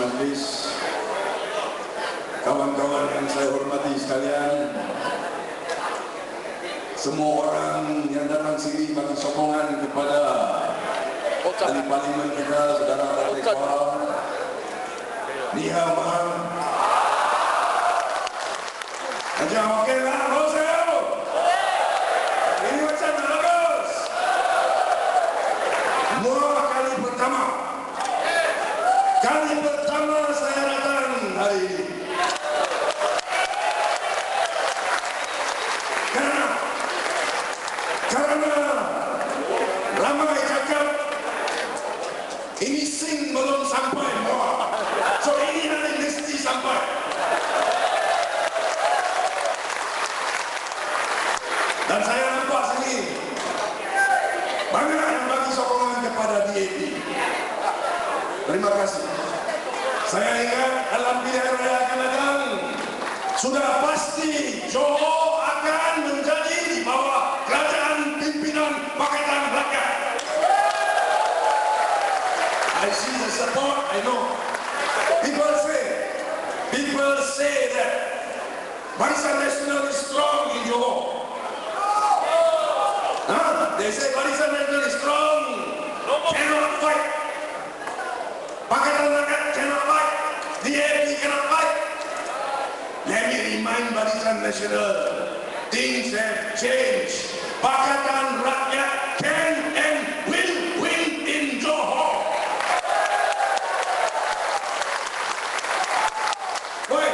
Majlis, kawan-kawan yang saya hormati sekalian, semua orang yang datang sini bagi sokongan kepada ahli parlimen kita, saudara Terdakwa Niha Mahal. Macam okey lah, bos saya. Ini macam bagus. Murah kali pertama saya datang hari ini. Karena ramai cakap ini SIM belum sampai, so ini nanti mesti sampai. Dan saya nampak sini banyak yang bagi sokongan kepada DAP. Terima kasih. Saya ingat dalam pilihan raya akan datang sudah pasti Johor akan menjadi di bawah kerajaan pimpinan Pakatan Rakyat. I see the support, I know. People say that Barisan Nasional is strong in Johor. They say Barisan Nasional is strong, cannot fight. Pakatan Rakyat cannot fight. DAP cannot fight. Let me remind Barisan Nasional, things have changed. Pakatan Rakyat can and will win in Johor. Woi,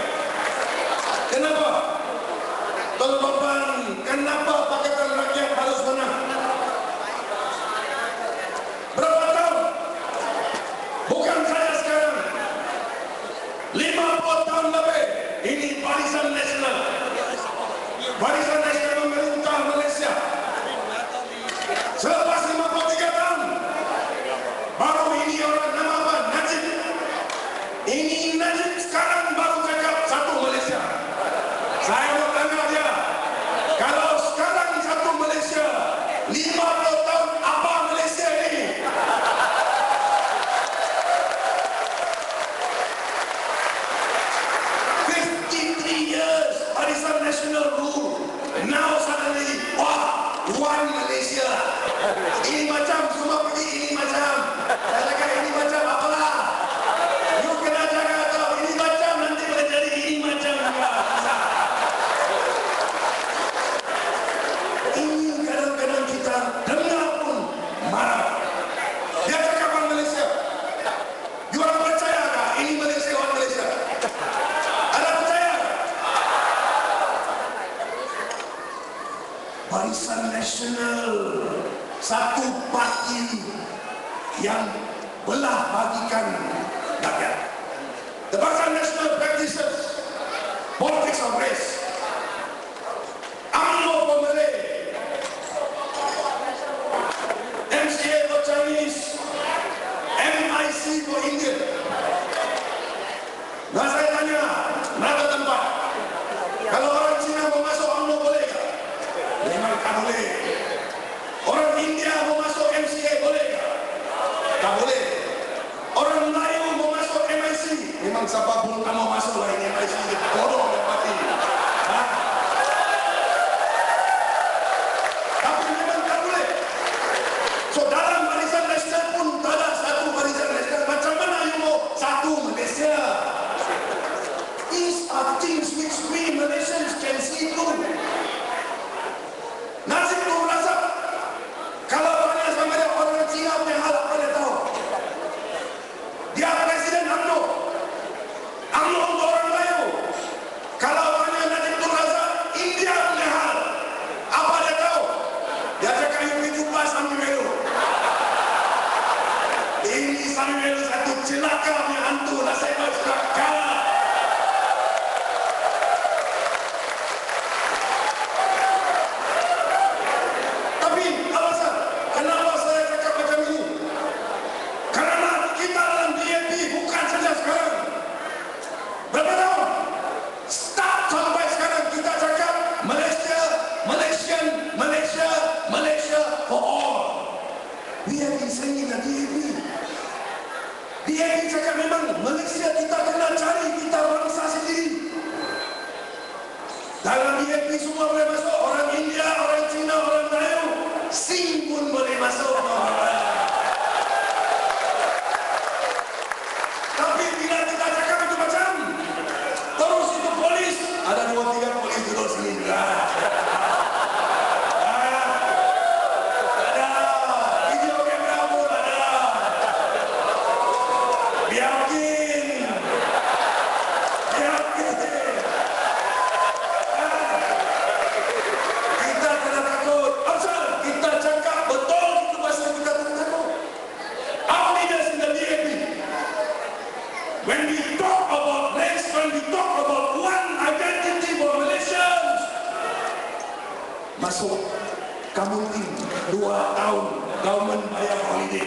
kenapa? Kenapa Pakatan Rakyat harus menang? Berapa tahun? Bukan saya sekarang. 50 tahun lebih. Ini Barisan Nasional. Barisan Nasional memerintah Malaysia. Selepas 53 tahun, baru ini orang nama apa? Najib. Ini Najib sekarang baru cakap satu Malaysia. Saya mau tanya dia, kalau sekarang satu Malaysia, 50 tahun apa Malaysia ini? Barisan Nasional rule. Now suddenly, one Malaysia. Ini macam semua pergi ini macam. Saya cakap ini macam apalah. You kena jaga tahu ini macam nanti boleh jadi ini macam juga. Ini kadang-kadang kita dengar pun marah. Dia cakap orang Malaysia. You orang percaya tak? Ini Malaysia, orang Malaysia. Ada percaya? Barisan Nasional, satu parti yang belah bagikan rakyat. The Barisan Nasional practices politics of race. UMNO for Malay, MCA for Chinese, MIC for Indian. Nah, saya tanya, berapa tempat? Kalau orang Cina mau masuk UMNO boleh tak? Memang tak boleh. Orang India mau masuk MCA boleh tak? Tak boleh. Orang Melayu mau masuk MIC, memang siapa pun tak mau masuk lah ini MIC. Bodoh dan mati. Tapi memang tak boleh. So dalam Barisan Nasional pun tak ada satu Barisan Nasional. Macam mana you mau satu Malaysia? These are things which we Malaysians can see through. Najib Tun Razak, kalau tanya sama dia orang Cina punya hal apa dia tahu? Dia Presiden UMNO. UMNO untuk orang Melayu. Kalau tanya Najib Tun Razak, India punya hal apa dia tahu? Dia cakap you pergi jumpa Sami Melu. Ini Sami Melu satu celaka punya hantu lah, saya tahu sudah kalah. DAP DAP cakap memang Malaysia kita kena cari kita bangsa sendiri. Dalam DAP semua boleh masuk, orang India, orang Cina, orang Melayu, Sing pun boleh masuk. Tapi bila kita cakap itu macam terus itu polis, ada 2-3 polis duduk sini juga. When we talk about race, when we talk about one identity for Malaysians, masuk kamu ini 2 tahun government bayar holiday.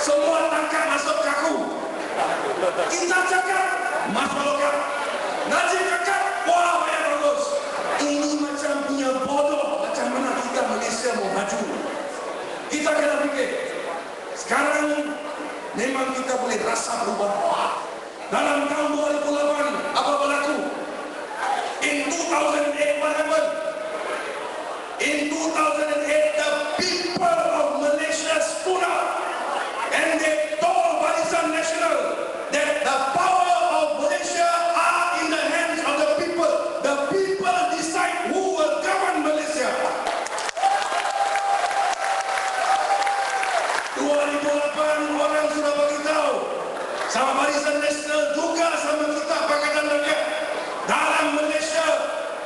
Semua tangkap masuk kaku. Kita cakap masuk lokal. Najib cakap wah bayar bagus. Ini macam punya bodoh. Macam mana kita Malaysia mau maju? Kita kena fikir. Sekarang memang kita boleh rasa berubah. Dalam tahun 2008, apa berlaku? In 2008, what happened? In 2008, the people of Malaysia stood up and they told Barisan Nasional that the power of Malaysia are in the hands of the people. The people decide who will govern Malaysia. 2008 orang sudah beritahu sama Barisan Nasional juga sama kita Pakatan Rakyat, dalam Malaysia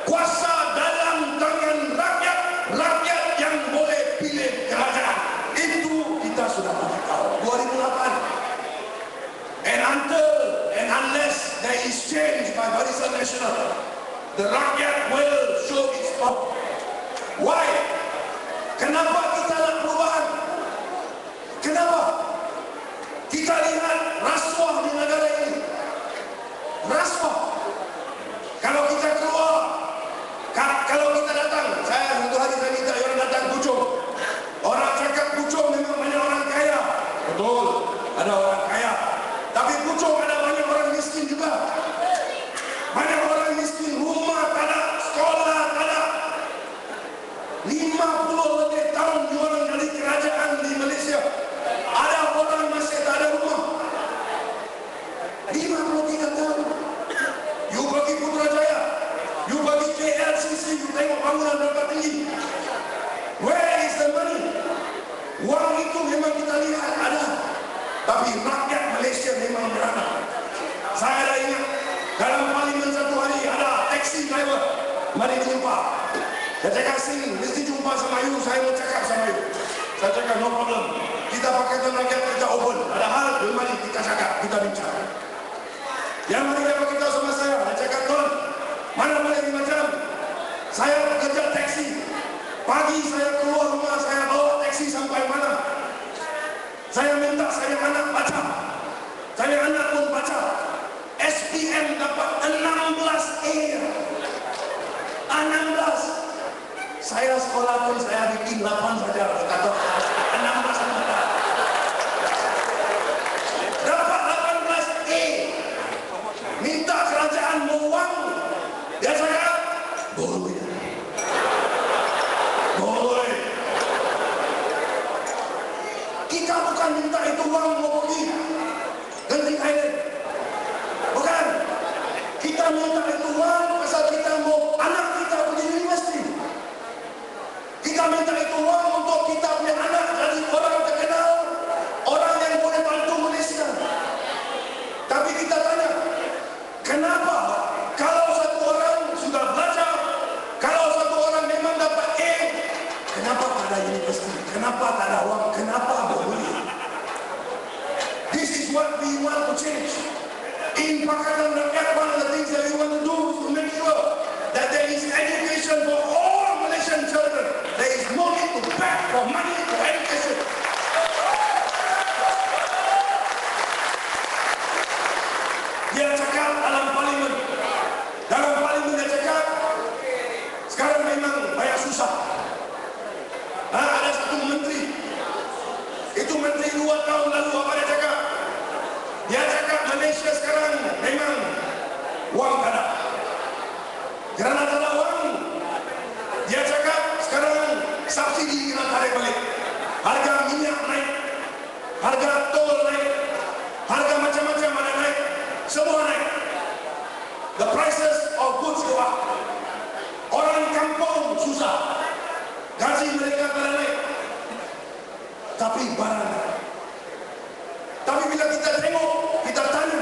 kuasa dalam tangan rakyat, rakyat yang boleh pilih kerajaan. Itu kita sudah beritahu 2008. And until and unless there is change by Barisan Nasional, the rakyat will show its power. Why? Kenapa kita nak perubahan? Kenapa? Kita lihat rasuah di negara ini. Rasuah. Kalau kita keluar, kalau kita datang, saya satu hari saya minta orang datang Puchong. Orang cakap Puchong memang banyak orang kaya. Betul, ada orang kaya. Tapi Puchong ada banyak orang miskin juga. Banyak orang miskin, rumah tak ada, sekolah tak ada. 50 lebih tahun diorang dari kerajaan di Malaysia. Ada orang masih tak ada rumah. 53 tahun. You pergi Putrajaya, you pergi KLCC, you tengok bangunan berapa tinggi. Where is the money? Wang itu memang kita lihat ada, tapi rakyat Malaysia memang beranak. Saya dah ingat dalam parlimen satu hari ada taxi driver mari jumpa. Dia cakap sini mesti jumpa sama you, saya mau cakap sama you. Saya cakap no problem. Kita Pakatan Rakyat kita open. Ada hal, mari kita cakap, kita bincang. Yang mari dia beritahu sama saya, dia cakap tuan, mana boleh macam saya kerja taksi. Pagi saya keluar rumah, saya bawa taksi sampai mana. Saya minta saya anak baca. Saya anak pun baca. SPM dapat 16A. 16. Saya sekolah pun saya bikin 8 saja. Kata 16 saja. Dapat 18A. Minta kerajaan mau wang. Dia cakap, boleh. Boleh. Kita bukan minta itu wang mau pergi Genting Island. Bukan. Kita minta itu wang pasal kita mau anak kita pergi universiti. Kita minta itu wang untuk kita punya anak jadi orang terkenal, orang yang boleh bantu Malaysia. Tapi kita tanya, kenapa kalau satu orang sudah belajar, kalau satu orang memang dapat A, kenapa tak ada universiti? Kenapa tak ada wang? Kenapa boleh? This is what we want to change. In Pakatan Rakyat, one of the things that we want to do is to make sure that there is education for all Malaysian children. There is no need to beg for money for education. Dia cakap dalam parlimen dia cakap sekarang memang banyak susah. Ada satu menteri, itu menteri luar doa. Orang kampung susah, gaji mereka tak naik, tapi barang. Tapi bila kita tengok, kita tanya,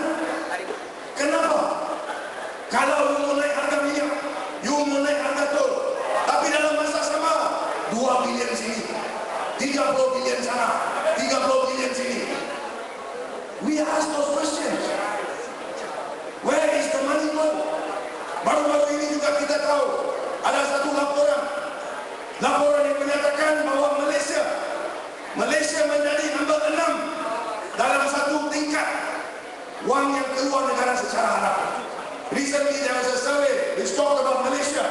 kenapa? Kalau you mau naik harga minyak, you mau naik harga tol, tapi dalam masa sama 2 bilion sini, 30 bilion sana, 30 bilion sini. We ask those questions. Where is the money go? Baru-baru ini juga kita tahu ada satu laporan yang menyatakan bahawa Malaysia menjadi nombor 6 dalam satu tingkat wang yang keluar negara secara harap. Recently there was a survey which talked about Malaysia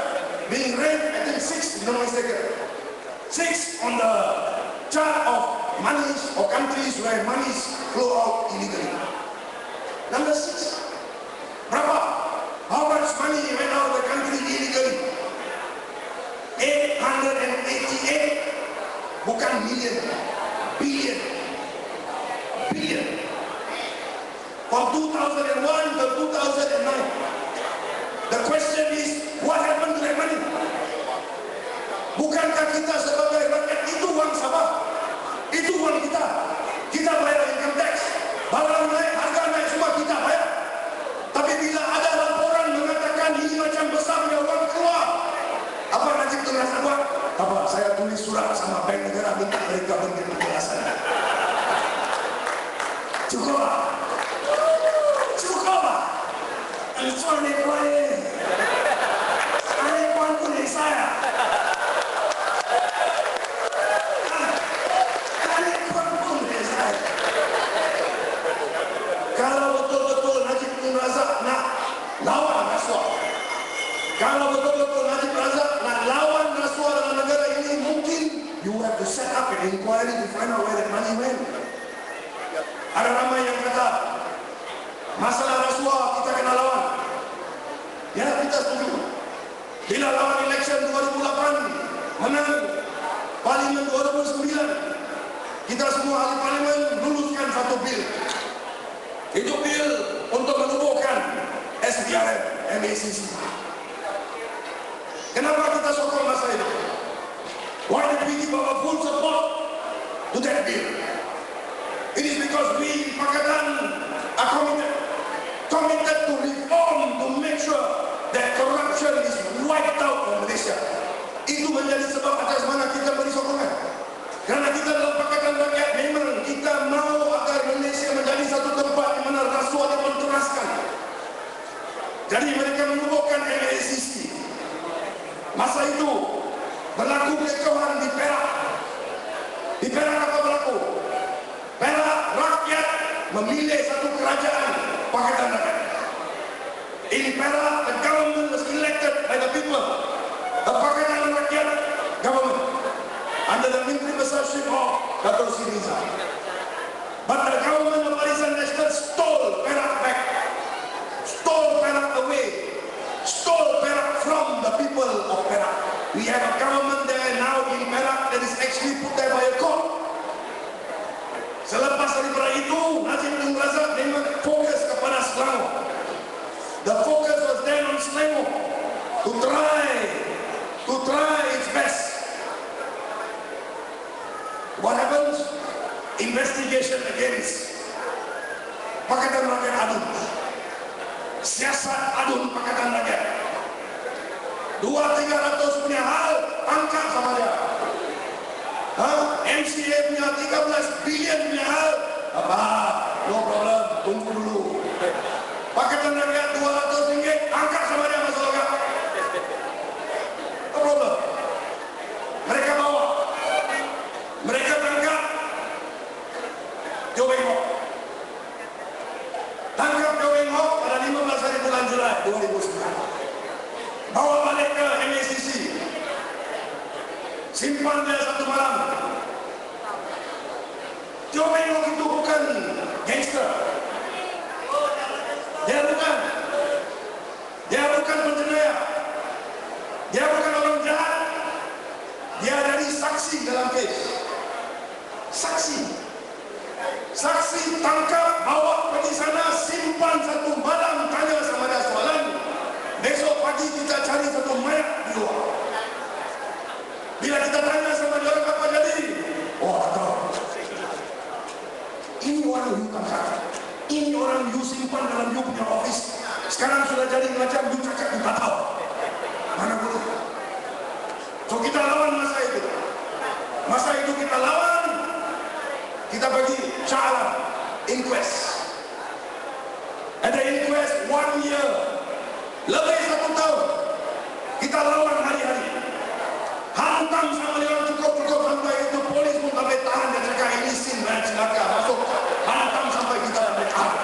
being ranked, I think 6, if I'm not mistaken, 6 on the chart of monies or countries where monies flow out illegally. Number 6. Berapa? How much money went out of the country illegally? 888, bukan million, billion. From 2001 to 2009. The question is, what happened to that money? Bukankah kita sebagai rakyat itu uang Sabah? Itu uang kita. Kita bayar income tax. Barang naik, harga naik, semua kita bayar. Tapi bila ada laporan mengatakan ini macam besarnya uang keluar, apa Najib Tun Razak buat? Apa? Saya tulis surat sama bank negara minta mereka beri penjelasan. Cukup lah. Itu anek kuat. Anek kuat pun saya. Anek kuat pun saya. Kalau betul-betul Najib Tun Razak nak lawan rasuah, kalau betul-betul Najib Razak nak lawan rasuah dalam negara ini, mungkin you have to set up an inquiry to find out where that money went. Ada ramai yang kata masalah rasuah kita kena lawan. Ya, kita setuju. Bila lawan election 2008 menang Parlimen 2009, kita semua ahli Parlimen luluskan satu bil. Itu bil untuk menubuhkan SPRM, MACC. Kenapa kita sokong masa itu? Why did we give our full support to that bill? It is because we Pakatan are committed to reform, to make sure that corruption is wiped out from Malaysia. Itu menjadi sebab atas mana kita beri sokongan. Kerana kita dalam Pakatan Rakyat memang kita mahu agar Malaysia menjadi satu tempat di mana rasuah dipenteraskan. Jadi mereka menubuhkan MACC. Masa itu berlaku kecohan di Perak. Di Perak apa berlaku? Perak rakyat memilih satu kerajaan Pakatan Rakyat. In Perak, the government was elected by the people. The Pakatan Rakyat government under the military leadership of Dato' Sri Rizal. But the government of Barisan Nasional stole Perak back, stole Perak away, stole Perak from the people of Perak. We have a government there now in Perak that is actually put there by a court. Selepas daripada itu, Najib Tun Razak memang fokus kepada Selangor. The focus was then on Selangor to try its best. What happens? Investigation against Pakatan Rakyat Adun. Siasat Adun Pakatan Rakyat. 200-300 punya hal, tangkap sama dia. MCA punya 13 bilion punya hal, apa? No problem, tunggu dulu. Pakatan Rakyat 200 ringgit, angkat sama dia masuk logam. No problem. Mereka bawa, mereka tangkap Teo Beng Hock. Tangkap Teo Beng Hock pada 15 hari bulan Julai 2009. Bawa balik ke MACC. Simpan dia satu malam. Teo Beng Hock itu bukan gangster. Dia bukan penjenayah. Dia bukan orang jahat. Dia dari saksi dalam kes. Saksi tangkap, bawa pergi sana, simpan satu malam, tanya sama dia soalan. Besok pagi kita sudah jadi macam you cakap you tak tahu. Mana boleh. So kita lawan masa itu. Masa itu kita lawan. Kita bagi Shah inquest. Ada inquest 1 year. Lebih 1 tahun. Kita lawan hari-hari. Hantam sama dia cukup sampai itu polis pun tak boleh tahan. Dia cakap ini sin dan celaka masuk. Hantam sampai kita tak boleh tahan.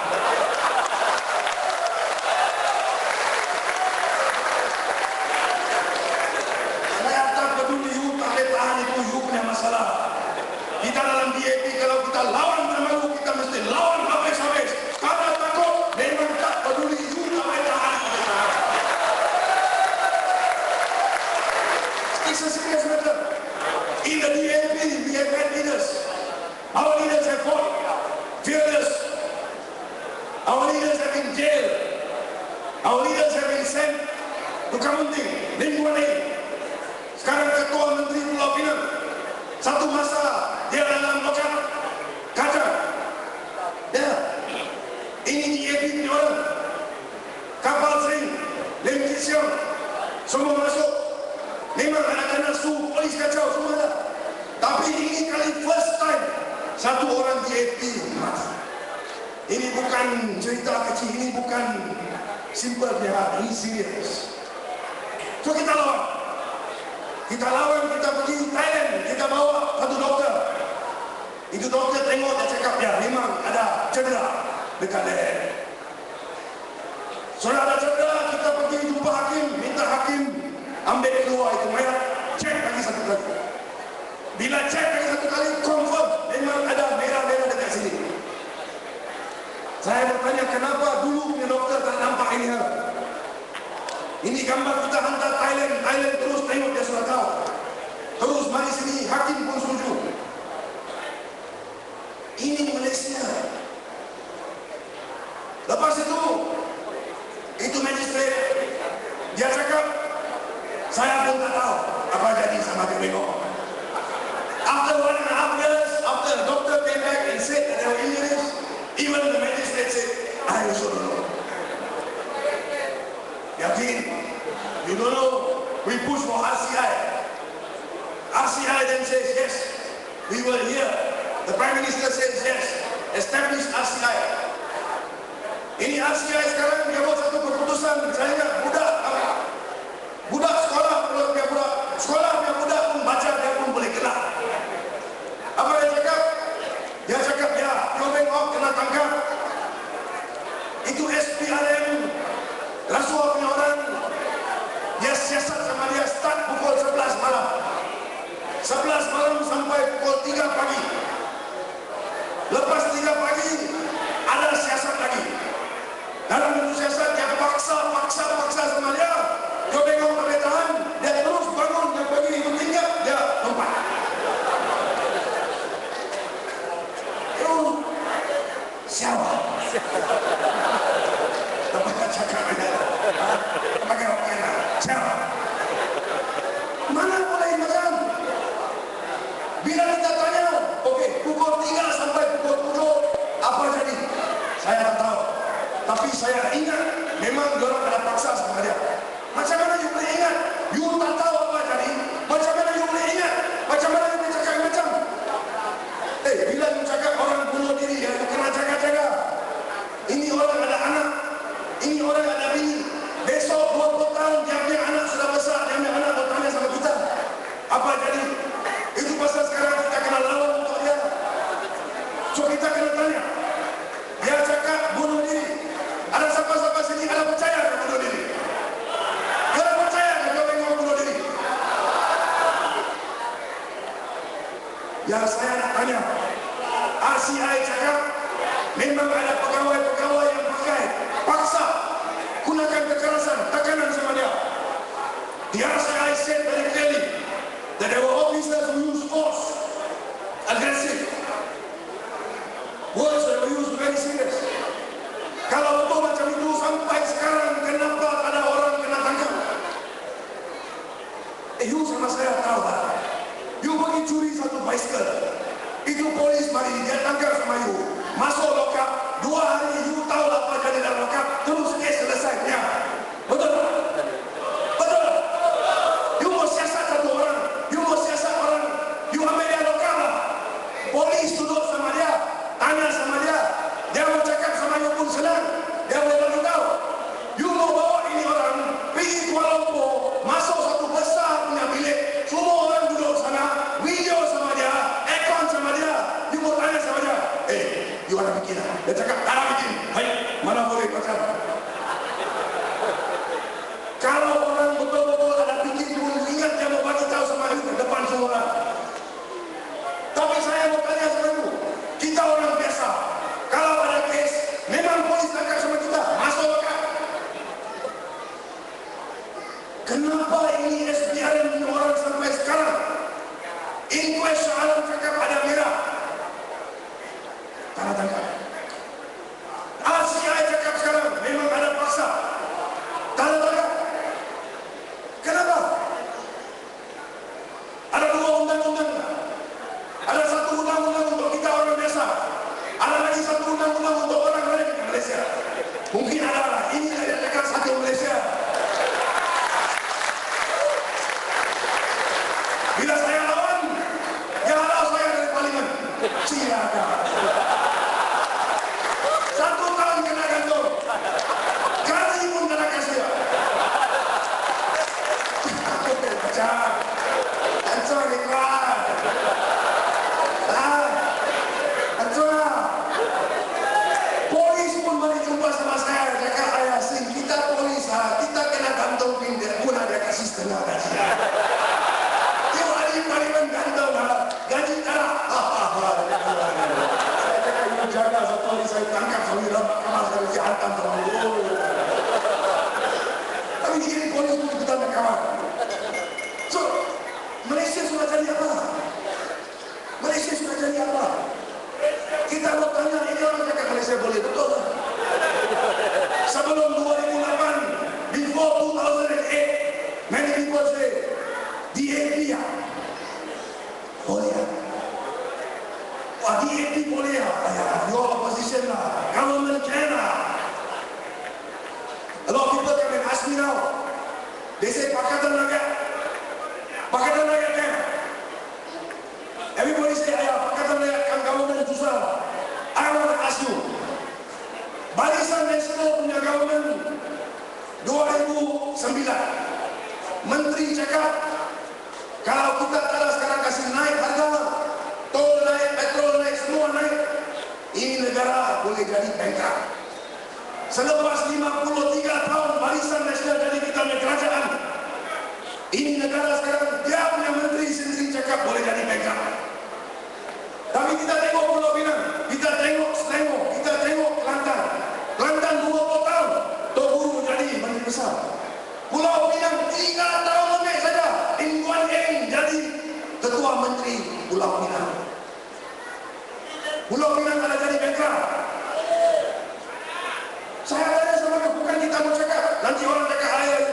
Saya tak peduli you tak boleh tahan itu you punya masalah. Kita dalam DAP kalau kita lawan sama you kita mesti lawan habis-habis. Kalau takut memang tak peduli you tak boleh tahan. It's a serious matter. In the DAP, we have had leaders. Our leaders have fought, fearless. Our leaders have been jailed. Our leaders have been sent to Kamunting, Lingkuani. Sekarang Ketua Menteri Pulau Pinang. Satu masa dia dalam lokat kaca. Ya, ini DAP punya orang. Kapal sering, Lim Kit Siong, semua masuk. Memang ada kena su polis kacau semua ada. Tapi ini kali first time satu orang DAP mati. Ini bukan cerita kecil, ini bukan simple dia, ini serius. So kita lawan. Kita lawan, kita pergi Thailand, kita bawa satu doktor. Itu doktor tengok dia cakap ya memang ada cedera dekat leher. Sudah ada cedera, kita pergi jumpa hakim, minta hakim ambil keluar itu mayat, cek lagi satu kali. Bila cek lagi satu kali, confirm memang ada merah-merah dekat sini. Saya bertanya kenapa dulu punya doktor tak nampak ini hal. Ini gambar kita hantar Thailand terus tengok dia sudah tahu. Terus mari sini, hakim pun setuju. Ini Malaysia. Lepas itu magistrat dia cakap saya pun tak tahu apa jadi sama Temenggong. After 1.5 years, after the doctor came back and said that there were injuries, even the magistrate said, I also don't know. Yakin? You don't know? We push for RCI. RCI then says yes. We will hear. The Prime Minister says yes. Establish RCI. Ini RCI sekarang dia buat satu keputusan. Saya ingat budak sekolah punya budak pun baca dia pun boleh gelar. Apa dia cakap? Dia cakap ya, Teo Beng Ong kena tangkap. Itu SPRM rasuah punya orang. Dia siasat sama dia start pukul 11 malam. 11 malam sampai pukul 3 pagi. Lepas 3 pagi ada siasat lagi. Dalam itu siasat dia paksa sama dia. Teo Beng Ong tak boleh tahan. Dia terus bangun, dia pergi itu tinggal, dia lompat. Terus siapa? Tempat cakap aja. Pakai rokena. Siapa? Mana boleh macam? Bila kita tanya, okey, pukul 3 sampai pukul 7 apa jadi? Saya tak tahu. Tapi saya ingat memang diorang ada paksa sama dia. Macam mana you boleh ingat? You tak tahu apa jadi. Macam mana you boleh ingat? Macam mana you boleh cakap macam? Bila you cakap orang bunuh diri, ya, you kena jaga-jaga. Ini orang ada anak. Ini orang ada bini. Besok 20 tahun dia punya anak sudah besar. Dia punya anak bertanya sama kita. Apa jadi? Itu pasal sekarang kita kena lawan untuk dia. So kita kena tanya. Dia cakap bunuh diri. Ada siapa-siapa sini ada percaya ke bunuh diri? Ada percaya ke Teo Beng Ong bunuh diri? Yang saya nak tanya, RCI cakap memang ada pegawai-pegawai yang paksa gunakan kekerasan, tekanan sama dia. The RCI said very clearly that there were officers who used force, aggressive. Words that were used very serious. Kalau betul macam itu sampai sekarang kenapa ada orang kena tangkap? You sama saya tahu tak? You pergi curi satu bicycle. Itu polis mari dia tangkap sama you. Masuk lokap 2 hari you tahu apa jadi dalam lokap. Terus kes selesai. Ya. Kalau orang betul-betul ada pikir pun ingat dia mau bagi tahu sama itu depan semua orang. Tapi saya mau tanya sama ibu, kita orang biasa, kalau ada kes, memang polis tangkap sama kita, masuk kan? Kenapa ini SBRM ini orang sampai sekarang? Inquest soalan cakap ada merah, tanda tangkap. ACI cakap sekarang memang ada paksa, tanda tangkap. Kenapa? Ada dua undang-undang. Ada satu undang-undang untuk kita orang biasa. Ada lagi satu undang-undang untuk orang lain di Malaysia. Mungkin ada lah. Ini ada cakap satu Malaysia. Bila saya lawan, dia halau saya dari parlimen. Silakan. 1 tahun kena gantung. Gaji pun kena kasih. Aku terpecah. Hancur iklan. Hancur. Polis pun balik jumpa sama saya. Cakap ayah sing, kita polis, kita kena gantung pindah. Pun ada kasih setengah gaji. Dia balik parlimen gantung. Gaji darah. Saya cakap ibu jaga satu hari saya tangkap sambil dapat kamar saya dihantam sama ibu. Tapi ini polis pun kita nak kawan. So, Malaysia sudah jadi apa? Malaysia sudah jadi apa? Kita mau tanya, ini orang cakap Malaysia boleh, betul tak? Sebelum 2008, before 2008, many people say, DAP ya? Boleh ya? Wah, DAP boleh ya? Your opposition lah, government can lah. A lot of people come and ask me now, they say, Pakatan Rakyat kan? Everybody say, ayah, Pakatan Rakyat kan government susah. I want to ask you, Barisan Nasional punya government 2009, Menteri cakap, kalau kita tak sekarang kasih naik harga, tol naik, petrol naik, semua naik, ini negara boleh jadi bankrupt. Selepas 53 tahun Barisan Nasional jadi kita punya kerajaan, ini negara sekarang dia punya menteri sendiri cakap boleh jadi bankrupt. Tapi kita tengok Pulau Pinang, kita tengok Selangor, kita tengok Kelantan. Kelantan 20 tahun, Tok Guru jadi menteri besar. Pulau Pinang 3 tahun lebih saja, Lim Guan Eng jadi ketua menteri Pulau Pinang. Pulau Pinang ada jadi bankrupt. Saya tanya sama dia, bukan kita mau cakap. Nanti orang cakap, ayah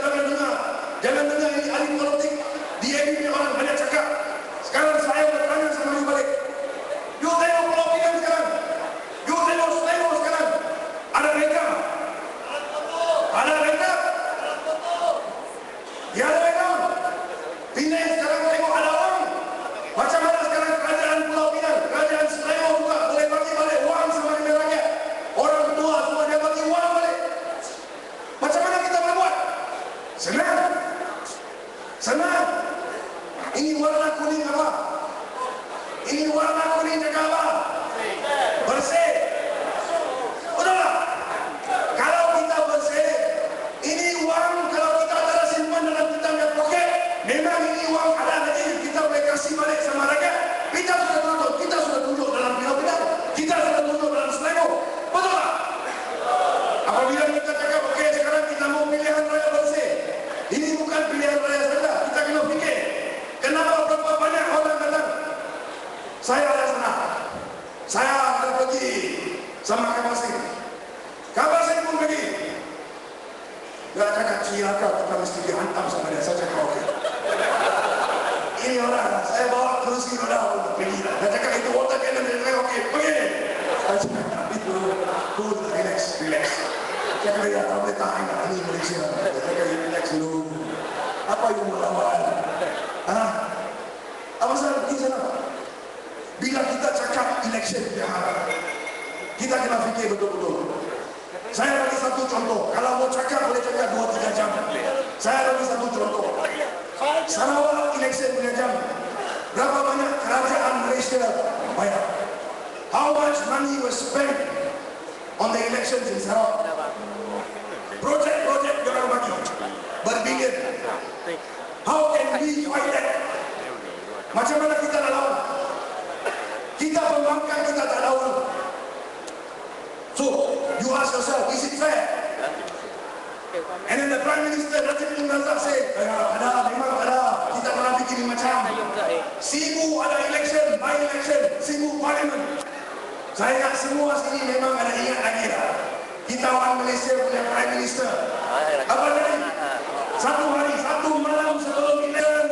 jangan dengar ini ahli politik. Dia ini orang banyak cakap. Sekarang saya bertanya sama you balik. You tengok Pulau Pinang sekarang. You tengok Selangor sekarang. Ada mereka? Ada mereka? Ya ada mereka. Pinang sekarang tengok ada orang. Macam mana sekarang kerajaan Pulau Pinang, kerajaan Selangor juga boleh bagi balik wang sama dengan rakyat. Orang tua semua dia bagi wang balik. Macam mana kita boleh buat? Senang. Senang. Ini warna kuning apa? Ini warna kuning cakap apa? Bersih. Betul tak? Kalau kita bersih, ini uang kalau kita tak simpan dalam kita punya poket, memang ini uang ada lagi kita boleh kasih balik sama rakyat. Kita sudah tunjuk dalam Pulau Pinang, kita sudah tunjuk dalam Selangor. Betul tak? Apabila kita cakap, okey sekarang kita mau pilihan raya bersih. Ini bukan pilihan raya saja, kita kena fikir. Kenapa berapa banyak orang datang? Saya ada sana. Saya ada pergi sama Kapal Singh. Kapal Singh pun pergi. Dia cakap, silakan kita mesti dihantam sama dia. Saya cakap, okey. Ini orang, saya bawa kerusi roda untuk pergi. Dia cakap, itu water cannon. Dia cakap, okey, pergi. Saya cakap, itu, cool, relax. Dia kata, ya, tak boleh tahan. Ini Malaysia. Dia cakap, relax dulu. Apa yang melawan? Apa saya pergi sana? Bila kita cakap election, kita kena fikir betul-betul. Saya bagi satu contoh. Kalau mau cakap, boleh cakap 2-3 jam. Saya bagi satu contoh. Sarawak election punya jam. Berapa banyak kerajaan Malaysia bayar? How much money was spent on the elections in Sarawak? Projek-projek orang bagi. How can we fight that? Macam mana kita nak lawan? Kita pembangkang, kita tak lawan. So, you ask yourself, is it fair? And then the Prime Minister Najib Razak said, ada, memang ada. Kita pernah bikin macam Sibu ada election, by election, Sibu parliament. Saya ingat semua sini memang ada ingat lagi lah. Kita orang Malaysia punya Prime Minister. Apa tadi? Satu hari, satu malam sebelum election.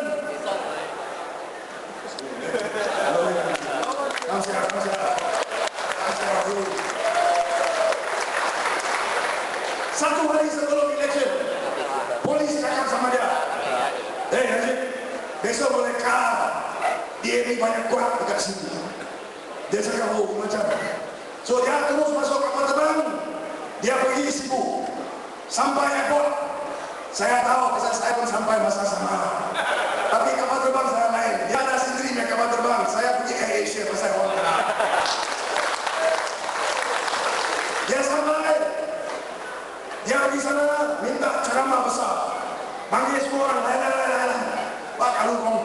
Satu hari sebelum election, polis cakap sama dia, Najib, besok boleh kalah. Dia ni banyak kuat dekat sini. Dia cakap, oh macam. So dia terus masuk kapal terbang. Dia pergi Sibu, sampai airport. Saya tahu, pasal saya pun sampai masa sama. Tapi kapal terbang saya lain. Dia ada sendiri punya kapal terbang. Saya pergi Air Asia pasal orang kenal. Dia sampai, dia pergi sana minta ceramah besar. Panggil semua orang, lain. Pak Kalungkong,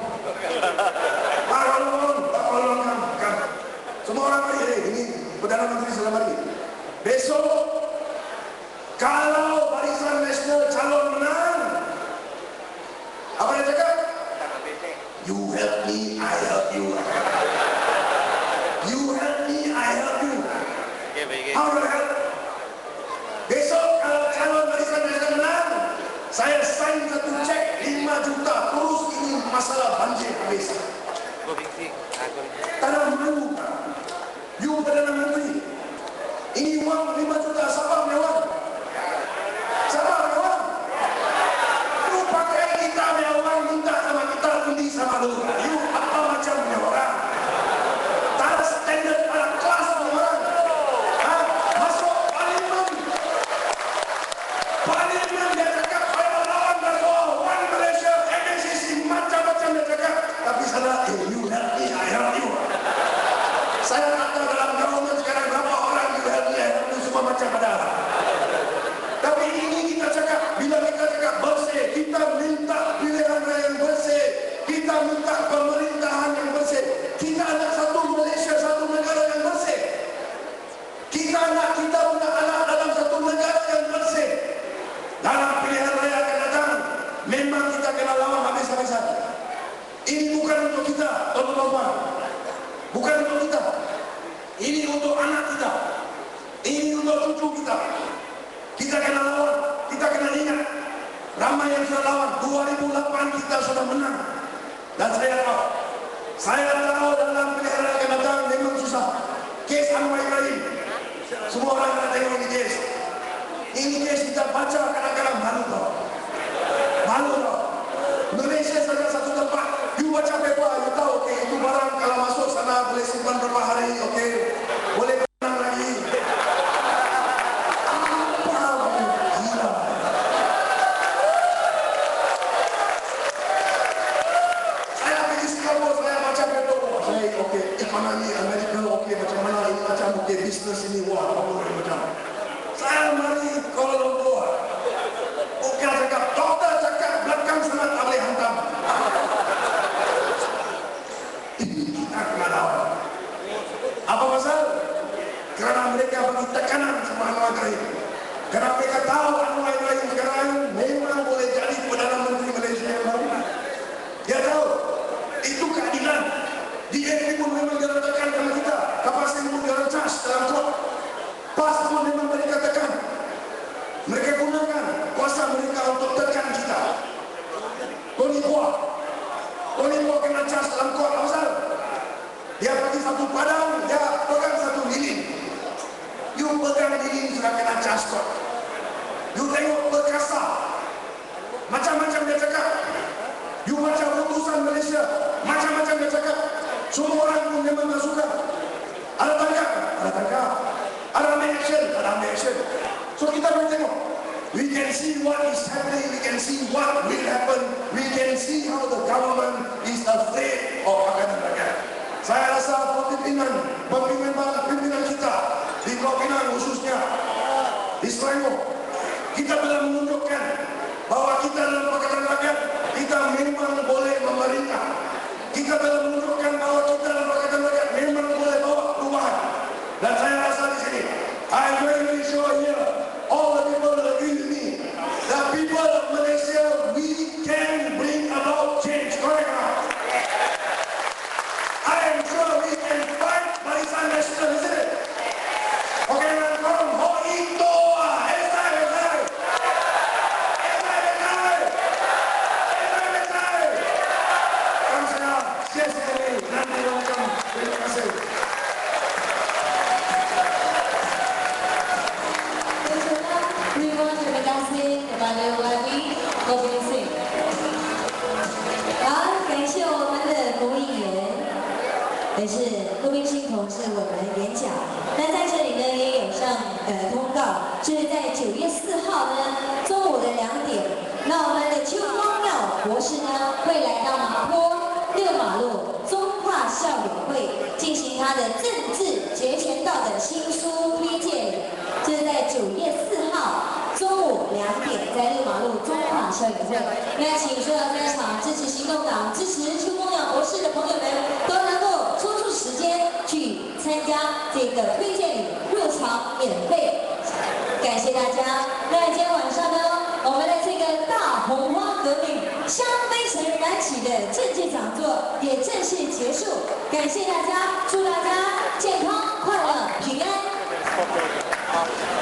Pak Kalungkong, Pak Kalungkong. Semua orang pergi, ini Perdana Menteri Selama ini. Besok, kalau Barisan Nasional calon menang, apa dia cakap? You help me, I help you. You help me, I help you. How do I help? Besok kalau calon Barisan Nasional menang, saya sign satu cek 5 juta. Terus ini masalah banjir habis. Tanah malu. You Perdana Menteri, ini uang 5 juta siapa punya uang? Siapa punya uang? You pakai kita punya uang, minta sama kita undi sama lu. You apa macam punya orang? Tak ada standard, ada kelas punya orang. Masuk parlimen. Parlimen dia cakap saya lawan Dato' One Malaysia, MNCC, macam-macam dia cakap. Tapi salah, you help me, I help you. Saya kata dalam government sekarang berapa orang you help me, semua macam ada. Tapi ini kita cakap, bila kita cakap bersih, kita minta pilihan raya yang bersih, kita minta pemerintahan yang bersih. Kita nak satu Malaysia, satu negara yang bersih. Kita nak kita punya anak dalam satu negara yang bersih. Dalam pilihan raya akan datang, memang kita kena lawan habis-habisan. Ini bukan untuk kita, tuan-tuan. Bukan untuk kita. Ini untuk anak kita. Ini untuk cucu kita. Kita kena lawan. Kita kena ingat. Ramai yang sudah lawan. 2008 kita sudah menang. Dan saya tahu. Saya tahu dalam pilihan raya akan datang memang susah. Kes Anwar Ibrahim. Semua orang akan tengok ini kes. Ini kes kita baca kadang-kadang malu tau. Malu tau. Malaysia saja satu tempat. You baca paper, you tahu, okay, itu barang kalau masuk sana boleh simpan berapa hari, okay, boleh menang lagi. Apa gila. Saya pergi Singapura, saya baca paper, saya okay, ekonomi Amerika, okay, macam mana ini macam, okay, bisnes ini, wah, apa macam. Saya mari Kuala Lumpur. Okay, cakap, doktor cakap belakang sana tak boleh hantam. Apa pasal? Kerana mereka bagi tekanan sama Anwar Ibrahim. Kerana mereka tahu Anwar Ibrahim sekarang memang boleh jadi Perdana Menteri Malaysia yang baru. Dia tahu itu keadilan. Dia ini pun memang dia tekan sama kita. Kapal pun dia cas dalam kot. Pas pun memang mereka tekan. Mereka gunakan kuasa mereka untuk tekan kita. Tony Boa kena cas dalam kot. Apa pasal? Dia pergi satu padang, dia pegang satu lilin. You pegang lilin sudah kena cas kot. You tengok perkasa. Macam-macam dia cakap. You baca utusan Malaysia. Macam-macam dia cakap. Semua orang pun memang tak suka. Ada tangkap? Ada tangkap. Ada ambil action? Ada ambil action. So kita boleh tengok. We can see what is happening. We can see what will happen. We can see how the government is afraid of Pakatan Rakyat. Saya rasa pimpinan kita di Pulau Pinang khususnya di Selangor, kita telah menunjukkan bahwa kita dalam Pakatan Rakyat 通告，就是在9月4号呢中午的2点，那我们的邱光耀博士呢会来到麻坡6马路中跨校友会进行他的政治截拳道的新书推荐礼，这是在9月4号中午2点，在6马路中跨校友会。那请所有在场支持行动党、支持邱光耀博士的朋友们，都能够抽出时间去参加这个推荐礼，入场免费。感谢大家。那今天晚上呢，我们的这个大红花革命香飞尘燃起的政治讲座也正式结束。感谢大家，祝大家健康、快乐、平安。